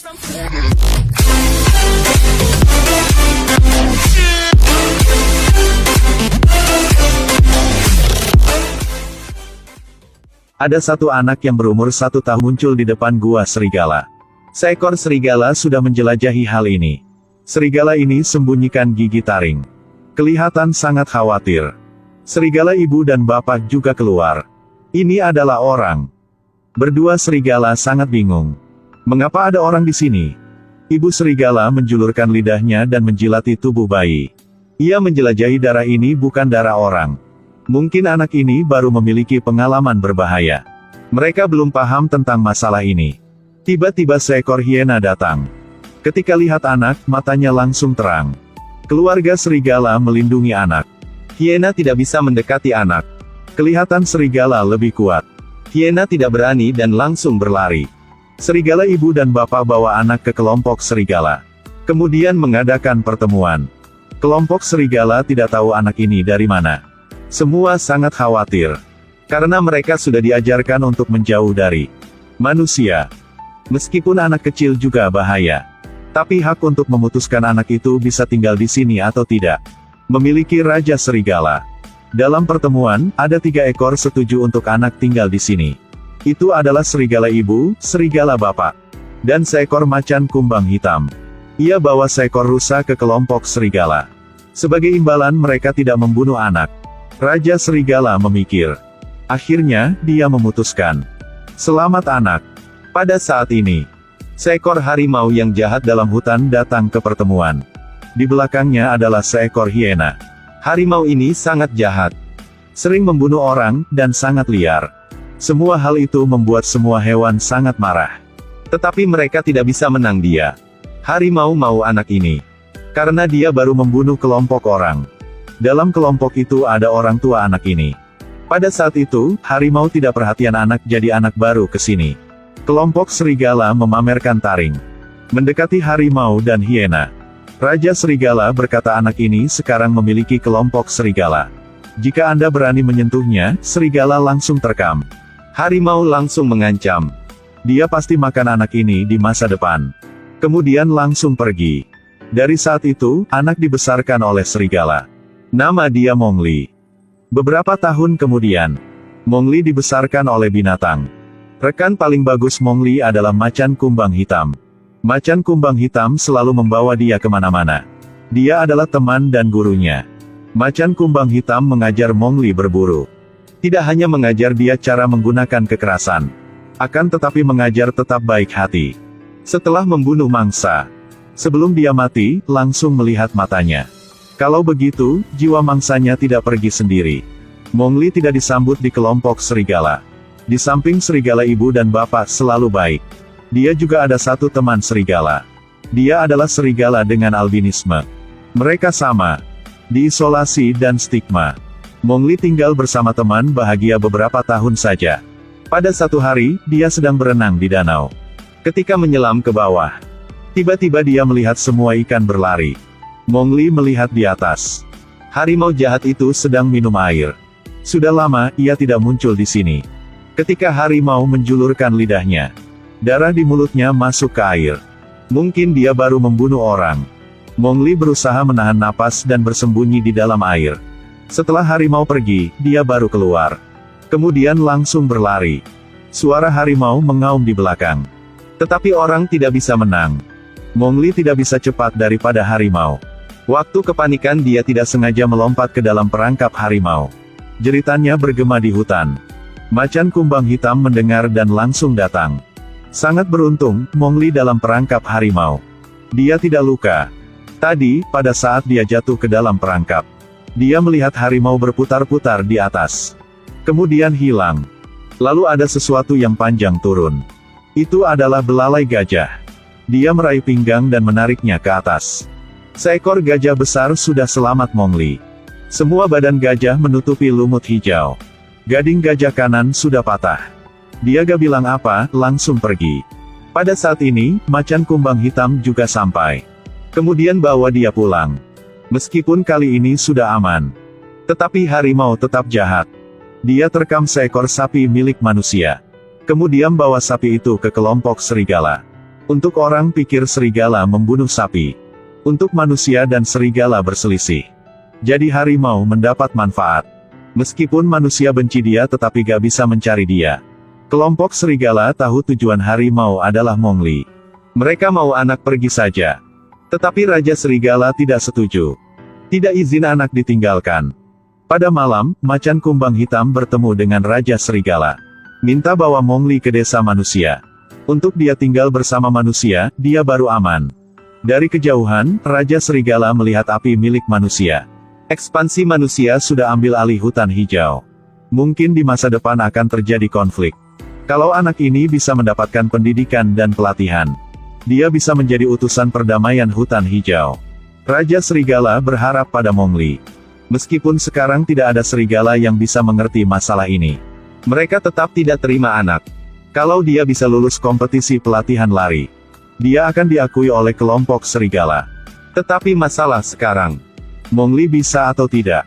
Ada satu anak yang berumur 1 tahun muncul di depan gua serigala. Seekor serigala sudah menjelajahi hal ini. Serigala ini sembunyikan gigi taring. Kelihatan sangat khawatir. Serigala ibu dan bapak juga keluar. Ini adalah orang. Berdua serigala sangat bingung. Mengapa ada orang di sini? Ibu serigala menjulurkan lidahnya dan menjilati tubuh bayi. Ia menjelajahi darah ini bukan darah orang. Mungkin anak ini baru memiliki pengalaman berbahaya. Mereka belum paham tentang masalah ini. Tiba-tiba seekor hiena datang. Ketika lihat anak, matanya langsung terang. Keluarga serigala melindungi anak. Hiena tidak bisa mendekati anak. Kelihatan serigala lebih kuat. Hiena tidak berani dan langsung berlari. Serigala ibu dan bapak bawa anak ke kelompok serigala. Kemudian mengadakan pertemuan. Kelompok serigala tidak tahu anak ini dari mana. Semua sangat khawatir. Karena mereka sudah diajarkan untuk menjauh dari manusia. Meskipun anak kecil juga bahaya. Tapi hak untuk memutuskan anak itu bisa tinggal di sini atau tidak. Memiliki Raja Serigala. Dalam pertemuan, ada 3 ekor setuju untuk anak tinggal di sini. Itu adalah serigala ibu, serigala bapak, dan seekor macan kumbang hitam. Ia bawa seekor rusa ke kelompok serigala. Sebagai imbalan mereka tidak membunuh anak. Raja Serigala memikir. Akhirnya, dia memutuskan. Selamat anak. Pada saat ini, seekor harimau yang jahat dalam hutan datang ke pertemuan. Di belakangnya adalah seekor hiena. Harimau ini sangat jahat. Sering membunuh orang, dan sangat liar. Semua hal itu membuat semua hewan sangat marah. Tetapi mereka tidak bisa menang dia. Harimau mau anak ini. Karena dia baru membunuh kelompok orang. Dalam kelompok itu ada orang tua anak ini. Pada saat itu, harimau tidak perhatian anak jadi anak baru ke sini. Kelompok serigala memamerkan taring. Mendekati harimau dan hiena. Raja Serigala berkata anak ini sekarang memiliki kelompok serigala. Jika Anda berani menyentuhnya, serigala langsung terkam. Harimau langsung mengancam. Dia pasti makan anak ini di masa depan. Kemudian langsung pergi. Dari saat itu, anak dibesarkan oleh serigala. Nama dia Mowgli. Beberapa tahun kemudian, Mowgli dibesarkan oleh binatang. Rekan paling bagus Mowgli adalah macan kumbang hitam. Macan kumbang hitam selalu membawa dia kemana-mana. Dia adalah teman dan gurunya. Macan kumbang hitam mengajar Mowgli berburu. Tidak hanya mengajar dia cara menggunakan kekerasan, akan tetapi mengajar tetap baik hati. Setelah membunuh mangsa, sebelum dia mati, langsung melihat matanya. Kalau begitu, jiwa mangsanya tidak pergi sendiri. Mowgli tidak disambut di kelompok serigala. Di samping serigala ibu dan bapak selalu baik. Dia juga ada satu teman serigala. Dia adalah serigala dengan albinisme. Mereka sama. Diisolasi dan stigma. Mowgli tinggal bersama teman bahagia beberapa tahun saja. Pada satu hari, dia sedang berenang di danau. Ketika menyelam ke bawah, tiba-tiba dia melihat semua ikan berlari. Mowgli melihat di atas. Harimau jahat itu sedang minum air. Sudah lama, ia tidak muncul di sini. Ketika harimau menjulurkan lidahnya, darah di mulutnya masuk ke air. Mungkin dia baru membunuh orang. Mowgli berusaha menahan napas dan bersembunyi di dalam air. Setelah harimau pergi, dia baru keluar. Kemudian langsung berlari. Suara harimau mengaum di belakang. Tetapi orang tidak bisa menang. Mowgli tidak bisa cepat daripada harimau. Waktu kepanikan dia tidak sengaja melompat ke dalam perangkap harimau. Jeritannya bergema di hutan. Macan kumbang hitam mendengar dan langsung datang. Sangat beruntung, Mowgli dalam perangkap harimau. Dia tidak luka. Tadi, pada saat dia jatuh ke dalam perangkap, dia melihat harimau berputar-putar di atas. Kemudian hilang. Lalu ada sesuatu yang panjang turun. Itu adalah belalai gajah. Dia meraih pinggang dan menariknya ke atas. Seekor gajah besar sudah selamat Mowgli. Semua badan gajah menutupi lumut hijau. Gading gajah kanan sudah patah. Dia gak bilang apa, langsung pergi. Pada saat ini, macan kumbang hitam juga sampai. Kemudian bawa dia pulang. Meskipun kali ini sudah aman. Tetapi harimau tetap jahat. Dia terkam seekor sapi milik manusia. Kemudian bawa sapi itu ke kelompok serigala. Untuk orang pikir serigala membunuh sapi. Untuk manusia dan serigala berselisih. Jadi harimau mendapat manfaat. Meskipun manusia benci dia tetapi gak bisa mencari dia. Kelompok serigala tahu tujuan harimau adalah Mowgli. Mereka mau anak pergi saja. Tetapi Raja Serigala tidak setuju. Tidak izin anak ditinggalkan. Pada malam, macan kumbang hitam bertemu dengan Raja Serigala. Minta bawa Mowgli ke desa manusia. Untuk dia tinggal bersama manusia, dia baru aman. Dari kejauhan, Raja Serigala melihat api milik manusia. Ekspansi manusia sudah ambil alih hutan hijau. Mungkin di masa depan akan terjadi konflik. Kalau anak ini bisa mendapatkan pendidikan dan pelatihan, dia bisa menjadi utusan perdamaian hutan hijau. Raja Serigala berharap pada Mowgli. Meskipun sekarang tidak ada serigala yang bisa mengerti masalah ini. Mereka tetap tidak terima anak. Kalau dia bisa lulus kompetisi pelatihan lari, dia akan diakui oleh kelompok serigala. Tetapi masalah sekarang, Mowgli bisa atau tidak?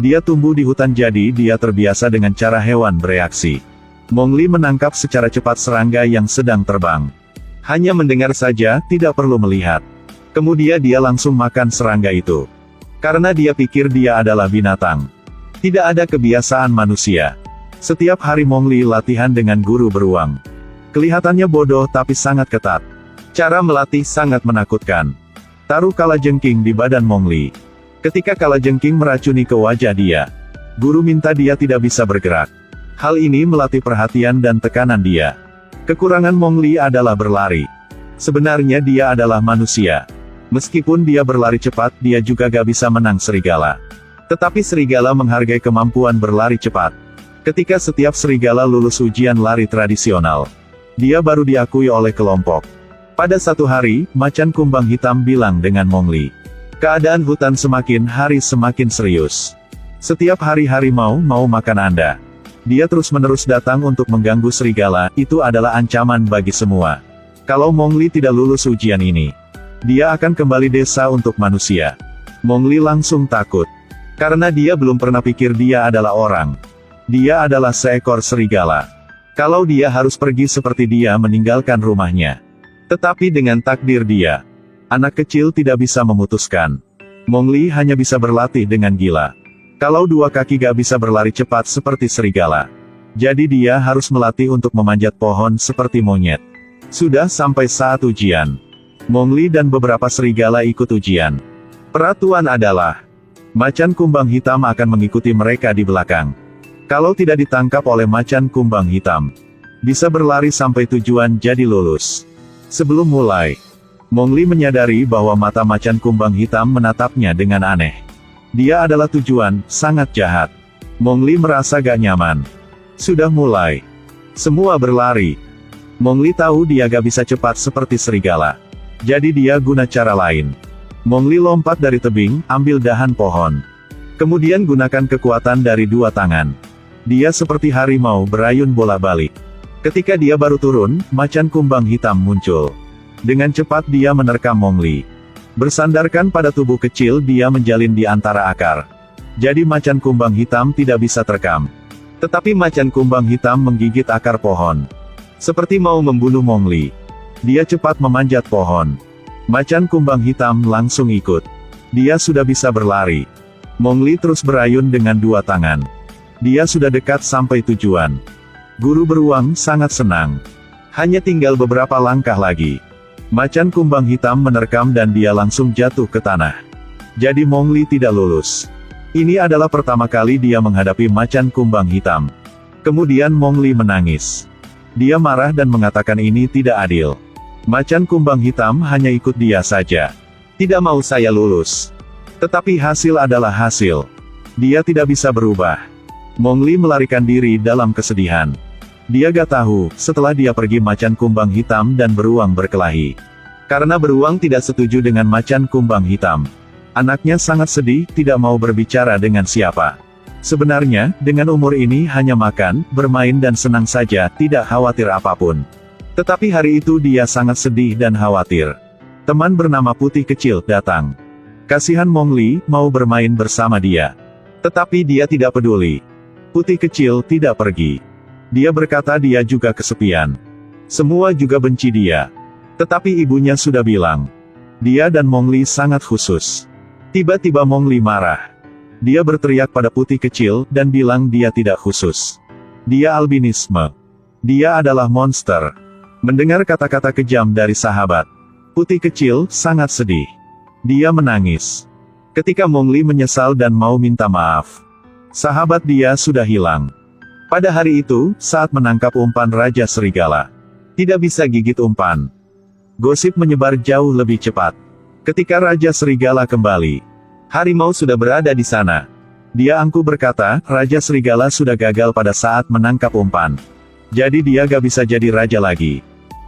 Dia tumbuh di hutan jadi dia terbiasa dengan cara hewan bereaksi. Mowgli menangkap secara cepat serangga yang sedang terbang. Hanya mendengar saja, tidak perlu melihat. Kemudian dia langsung makan serangga itu. Karena dia pikir dia adalah binatang. Tidak ada kebiasaan manusia. Setiap hari Mowgli latihan dengan guru beruang. Kelihatannya bodoh tapi sangat ketat. Cara melatih sangat menakutkan. Taruh kalajengking di badan Mowgli. Ketika kalajengking meracuni ke wajah dia, guru minta dia tidak bisa bergerak. Hal ini melatih perhatian dan tekanan dia. Kekurangan Mowgli adalah berlari. Sebenarnya dia adalah manusia. Meskipun dia berlari cepat, dia juga gak bisa menang serigala. Tetapi serigala menghargai kemampuan berlari cepat. Ketika setiap serigala lulus ujian lari tradisional, dia baru diakui oleh kelompok. Pada satu hari, macan kumbang hitam bilang dengan Mowgli. Keadaan hutan semakin hari semakin serius. Setiap hari harimau mau makan Anda. Dia terus-menerus datang untuk mengganggu serigala, itu adalah ancaman bagi semua. Kalau Mowgli tidak lulus ujian ini, dia akan kembali desa untuk manusia. Mowgli langsung takut. Karena dia belum pernah pikir dia adalah orang. Dia adalah seekor serigala. Kalau dia harus pergi seperti dia meninggalkan rumahnya. Tetapi dengan takdir dia, anak kecil tidak bisa memutuskan. Mowgli hanya bisa berlatih dengan gila. Kalau dua kaki gak bisa berlari cepat seperti serigala. Jadi dia harus melatih untuk memanjat pohon seperti monyet. Sudah sampai saat ujian. Mowgli dan beberapa serigala ikut ujian. Peraturan adalah, macan kumbang hitam akan mengikuti mereka di belakang. Kalau tidak ditangkap oleh macan kumbang hitam, bisa berlari sampai tujuan jadi lulus. Sebelum mulai, Mowgli menyadari bahwa mata macan kumbang hitam menatapnya dengan aneh. Dia adalah tujuan, sangat jahat. Mowgli merasa gak nyaman. Sudah mulai. Semua berlari. Mowgli tahu dia gak bisa cepat seperti serigala. Jadi dia guna cara lain. Mowgli lompat dari tebing, ambil dahan pohon. Kemudian gunakan kekuatan dari dua tangan. Dia seperti harimau berayun bolak-balik. Ketika dia baru turun, macan kumbang hitam muncul. Dengan cepat dia menerkam Mowgli. Bersandarkan pada tubuh kecil dia menjalin di antara akar. Jadi macan kumbang hitam tidak bisa terekam. Tetapi macan kumbang hitam menggigit akar pohon. Seperti mau membunuh Mowgli. Dia cepat memanjat pohon. Macan kumbang hitam langsung ikut. Dia sudah bisa berlari. Mowgli terus berayun dengan dua tangan. Dia sudah dekat sampai tujuan. Guru beruang sangat senang. Hanya tinggal beberapa langkah lagi. Macan kumbang hitam menerkam dan dia langsung jatuh ke tanah. Jadi Mowgli tidak lulus. Ini adalah pertama kali dia menghadapi macan kumbang hitam. Kemudian Mowgli menangis. Dia marah dan mengatakan ini tidak adil. Macan kumbang hitam hanya ikut dia saja. Tidak mau saya lulus. Tetapi hasil adalah hasil. Dia tidak bisa berubah. Mowgli melarikan diri dalam kesedihan. Dia gak tahu, setelah dia pergi macan kumbang hitam dan beruang berkelahi. Karena beruang tidak setuju dengan macan kumbang hitam. Anaknya sangat sedih, tidak mau berbicara dengan siapa. Sebenarnya, dengan umur ini hanya makan, bermain dan senang saja, tidak khawatir apapun. Tetapi hari itu dia sangat sedih dan khawatir. Teman bernama Putih Kecil datang. Kasihan Mowgli, mau bermain bersama dia. Tetapi dia tidak peduli. Putih Kecil tidak pergi. Dia berkata dia juga kesepian. Semua juga benci dia. Tetapi ibunya sudah bilang, dia dan Mongli sangat khusus. Tiba-tiba Mongli marah. Dia berteriak pada putih kecil, dan bilang dia tidak khusus. Dia albinisme. Dia adalah monster. Mendengar kata-kata kejam dari sahabat, putih kecil sangat sedih. Dia menangis. Ketika Mongli menyesal dan mau minta maaf, sahabat dia sudah hilang. Pada hari itu, saat menangkap umpan Raja Serigala, tidak bisa gigit umpan. Gosip menyebar jauh lebih cepat. Ketika Raja Serigala kembali, harimau sudah berada di sana. Dia angkuh berkata, Raja Serigala sudah gagal pada saat menangkap umpan. Jadi dia gak bisa jadi raja lagi.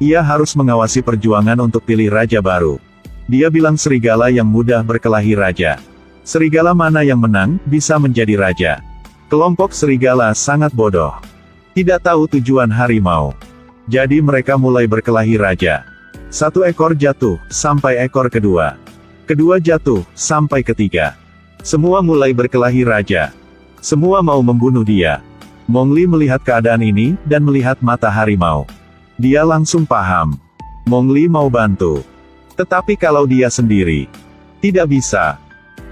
Ia harus mengawasi perjuangan untuk pilih raja baru. Dia bilang serigala yang mudah berkelahi raja. Serigala mana yang menang, bisa menjadi raja. Kelompok serigala sangat bodoh. Tidak tahu tujuan harimau. Jadi mereka mulai berkelahi raja. Satu ekor jatuh, sampai ekor kedua. Kedua jatuh, sampai ketiga. Semua mulai berkelahi raja. Semua mau membunuh dia. Mongli melihat keadaan ini, dan melihat mata harimau. Dia langsung paham. Mongli mau bantu. Tetapi kalau dia sendiri, tidak bisa.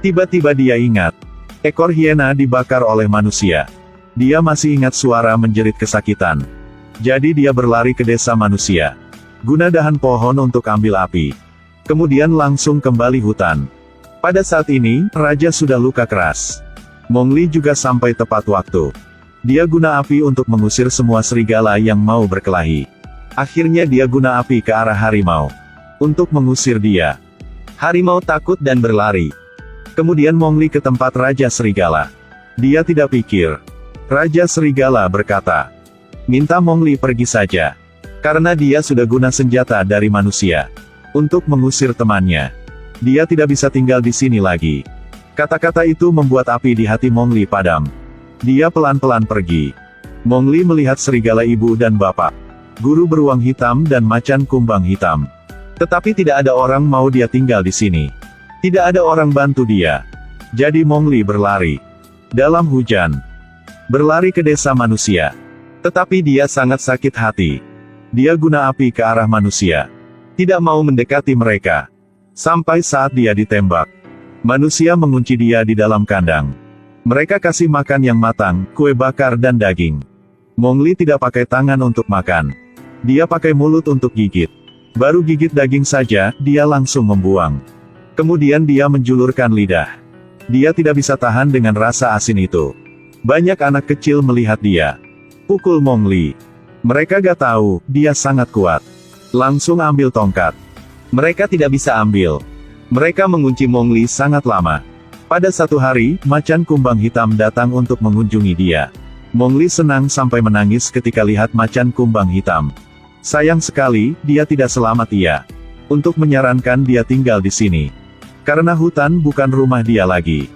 Tiba-tiba dia ingat. Ekor hiena dibakar oleh manusia. Dia masih ingat suara menjerit kesakitan. Jadi dia berlari ke desa manusia. Guna dahan pohon untuk ambil api. Kemudian langsung kembali hutan. Pada saat ini, raja sudah luka keras. Mongli juga sampai tepat waktu. Dia guna api untuk mengusir semua serigala yang mau berkelahi. Akhirnya dia guna api ke arah harimau. Untuk mengusir dia. Harimau takut dan berlari. Kemudian Mongli ke tempat Raja Serigala. Dia tidak pikir. Raja Serigala berkata, minta Mongli pergi saja. Karena dia sudah guna senjata dari manusia. Untuk mengusir temannya. Dia tidak bisa tinggal di sini lagi. Kata-kata itu membuat api di hati Mongli padam. Dia pelan-pelan pergi. Mongli melihat serigala ibu dan bapak. Guru beruang hitam dan macan kumbang hitam. Tetapi tidak ada orang mau dia tinggal di sini. Tidak ada orang bantu dia. Jadi Mongli berlari. Dalam hujan. Berlari ke desa manusia. Tetapi dia sangat sakit hati. Dia guna api ke arah manusia. Tidak mau mendekati mereka. Sampai saat dia ditembak. Manusia mengunci dia di dalam kandang. Mereka kasih makan yang matang, kue bakar dan daging. Mongli tidak pakai tangan untuk makan. Dia pakai mulut untuk gigit. Baru gigit daging saja, dia langsung membuang. Kemudian dia menjulurkan lidah. Dia tidak bisa tahan dengan rasa asin itu. Banyak anak kecil melihat dia. Pukul Mongli. Mereka gak tahu, dia sangat kuat. Langsung ambil tongkat. Mereka tidak bisa ambil. Mereka mengunci Mongli sangat lama. Pada satu hari, macan kumbang hitam datang untuk mengunjungi dia. Mongli senang sampai menangis ketika lihat macan kumbang hitam. Sayang sekali, dia tidak selamat ia. Untuk menyarankan dia tinggal di sini. Karena hutan bukan rumah dia lagi.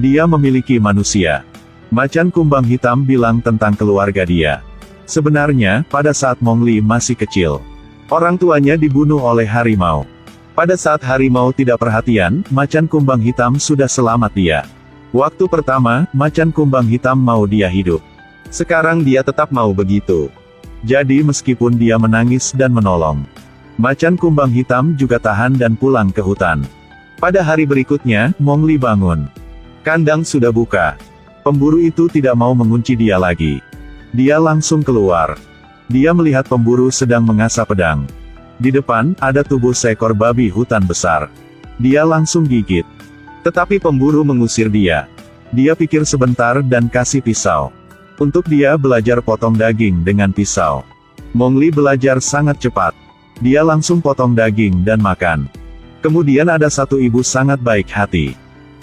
Dia memiliki manusia. Macan kumbang hitam bilang tentang keluarga dia. Sebenarnya, pada saat Mongli masih kecil, orang tuanya dibunuh oleh harimau. Pada saat harimau tidak perhatian, macan kumbang hitam sudah selamat dia. Waktu pertama, macan kumbang hitam mau dia hidup. Sekarang dia tetap mau begitu. Jadi meskipun dia menangis dan menolong, macan kumbang hitam juga tahan dan pulang ke hutan. Pada hari berikutnya, Mongli bangun. Kandang sudah buka. Pemburu itu tidak mau mengunci dia lagi. Dia langsung keluar. Dia melihat pemburu sedang mengasah pedang. Di depan, ada tubuh seekor babi hutan besar. Dia langsung gigit. Tetapi pemburu mengusir dia. Dia pikir sebentar dan kasih pisau. Untuk dia belajar potong daging dengan pisau. Mongli belajar sangat cepat. Dia langsung potong daging dan makan. Kemudian ada satu ibu sangat baik hati.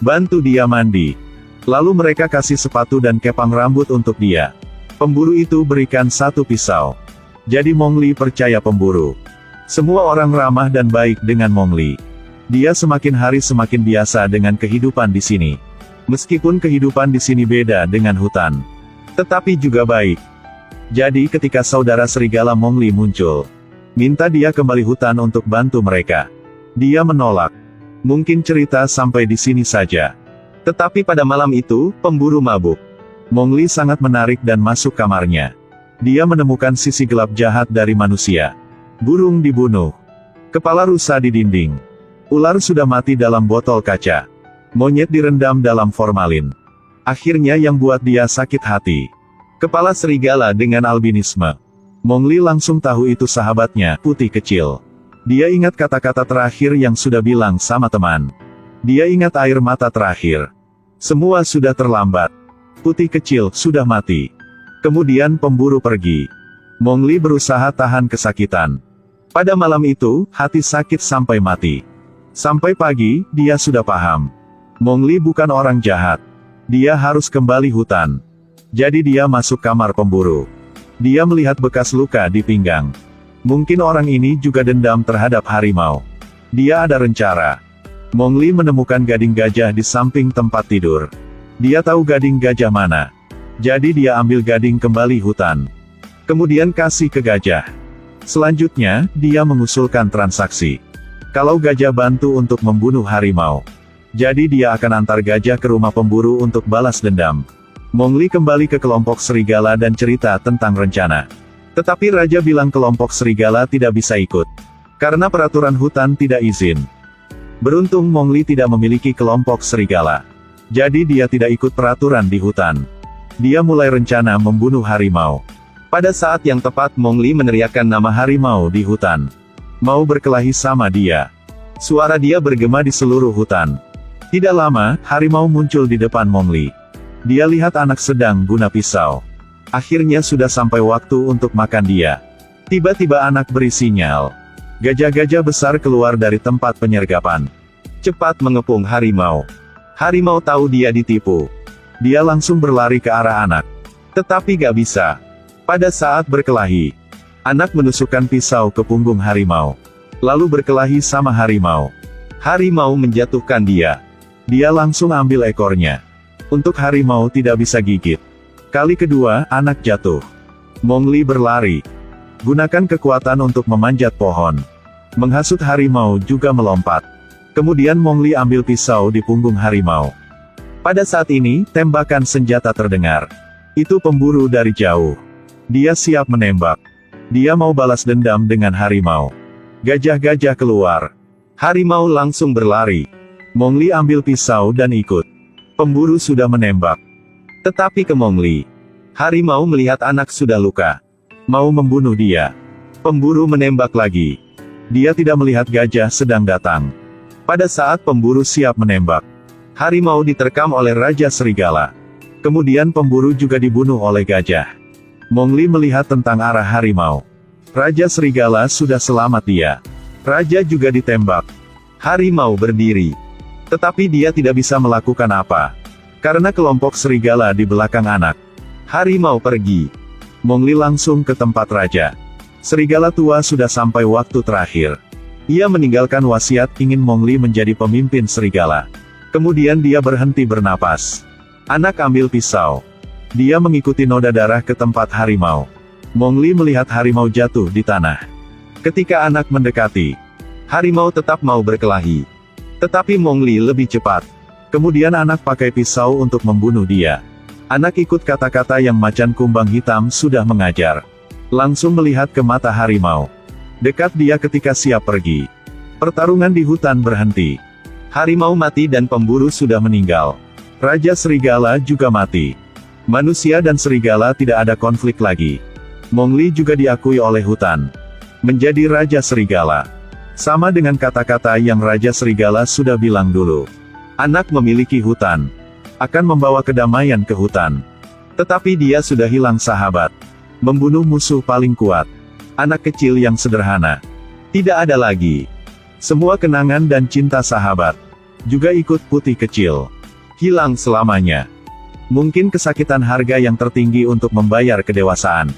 Bantu dia mandi. Lalu mereka kasih sepatu dan kepang rambut untuk dia. Pemburu itu berikan satu pisau. Jadi Mongli percaya pemburu. Semua orang ramah dan baik dengan Mongli. Dia semakin hari semakin biasa dengan kehidupan di sini. Meskipun kehidupan di sini beda dengan hutan. Tetapi juga baik. Jadi ketika saudara serigala Mongli muncul, minta dia kembali hutan untuk bantu mereka. Dia menolak. Mungkin cerita sampai di sini saja. Tetapi pada malam itu, pemburu mabuk. Mongli sangat menarik dan masuk kamarnya. Dia menemukan sisi gelap jahat dari manusia. Burung dibunuh. Kepala rusa di dinding. Ular sudah mati dalam botol kaca. Monyet direndam dalam formalin. Akhirnya yang buat dia sakit hati. Kepala serigala dengan albinisme. Mowgli langsung tahu itu sahabatnya, Putih Kecil. Dia ingat kata-kata terakhir yang sudah bilang sama teman. Dia ingat air mata terakhir. Semua sudah terlambat. Putih Kecil sudah mati. Kemudian pemburu pergi. Mowgli berusaha tahan kesakitan. Pada malam itu, hati sakit sampai mati. Sampai pagi, dia sudah paham. Mowgli bukan orang jahat. Dia harus kembali hutan. Jadi dia masuk kamar pemburu. Dia melihat bekas luka di pinggang. Mungkin orang ini juga dendam terhadap harimau. Dia ada rencana. Mowgli menemukan gading gajah di samping tempat tidur. Dia tahu gading gajah mana. Jadi dia ambil gading kembali hutan. Kemudian kasih ke gajah. Selanjutnya, dia mengusulkan transaksi. Kalau gajah bantu untuk membunuh harimau, jadi dia akan antar gajah ke rumah pemburu untuk balas dendam. Mowgli kembali ke kelompok serigala dan cerita tentang rencana. Tetapi Raja bilang kelompok serigala tidak bisa ikut. Karena peraturan hutan tidak izin. Beruntung Mowgli tidak memiliki kelompok serigala. Jadi dia tidak ikut peraturan di hutan. Dia mulai rencana membunuh harimau. Pada saat yang tepat Mowgli meneriakkan nama harimau di hutan. Mau berkelahi sama dia. Suara dia bergema di seluruh hutan. Tidak lama, harimau muncul di depan Mowgli. Dia lihat anak sedang guna pisau. Akhirnya sudah sampai waktu untuk makan dia. Tiba-tiba anak beri sinyal. Gajah-gajah besar keluar dari tempat penyergapan. Cepat mengepung harimau. Harimau tahu dia ditipu. Dia langsung berlari ke arah anak. Tetapi gak bisa. Pada saat berkelahi, anak menusukkan pisau ke punggung harimau. Lalu berkelahi sama harimau. Harimau menjatuhkan dia. Dia langsung ambil ekornya. Untuk harimau tidak bisa gigit. Kali kedua, anak jatuh. Mowgli berlari. Gunakan kekuatan untuk memanjat pohon. Menghasut harimau juga melompat. Kemudian Mowgli ambil pisau di punggung harimau. Pada saat ini, tembakan senjata terdengar. Itu pemburu dari jauh. Dia siap menembak. Dia mau balas dendam dengan harimau. Gajah-gajah keluar. Harimau langsung berlari. Mowgli ambil pisau dan ikut. Pemburu sudah menembak. Tetapi ke Mowgli. Harimau melihat anak sudah luka. Mau membunuh dia. Pemburu menembak lagi. Dia tidak melihat gajah sedang datang. Pada saat pemburu siap menembak, harimau diterkam oleh Raja Serigala. Kemudian pemburu juga dibunuh oleh gajah. Mowgli melihat tentang arah harimau. Raja Serigala sudah selamat dia. Raja juga ditembak. Harimau berdiri. Tetapi dia tidak bisa melakukan apa. Karena kelompok serigala di belakang anak. Harimau pergi. Mowgli langsung ke tempat raja. Serigala tua sudah sampai waktu terakhir. Ia meninggalkan wasiat ingin Mowgli menjadi pemimpin serigala. Kemudian dia berhenti bernapas. Anak ambil pisau. Dia mengikuti noda darah ke tempat harimau. Mowgli melihat harimau jatuh di tanah. Ketika anak mendekati, harimau tetap mau berkelahi. Tetapi Mowgli lebih cepat. Kemudian anak pakai pisau untuk membunuh dia. Anak ikut kata-kata yang macan kumbang hitam sudah mengajar. Langsung melihat ke mata harimau. Dekat dia ketika siap pergi. Pertarungan di hutan berhenti. Harimau mati dan pemburu sudah meninggal. Raja Serigala juga mati. Manusia dan serigala tidak ada konflik lagi. Mowgli juga diakui oleh hutan. Menjadi Raja Serigala. Sama dengan kata-kata yang Raja Serigala sudah bilang dulu. Anak memiliki hutan. Akan membawa kedamaian ke hutan. Tetapi dia sudah hilang sahabat. Membunuh musuh paling kuat. Anak kecil yang sederhana. Tidak ada lagi. Semua kenangan dan cinta sahabat. Juga ikut Putih Kecil. Hilang selamanya. Mungkin kesakitan harga yang tertinggi untuk membayar kedewasaan.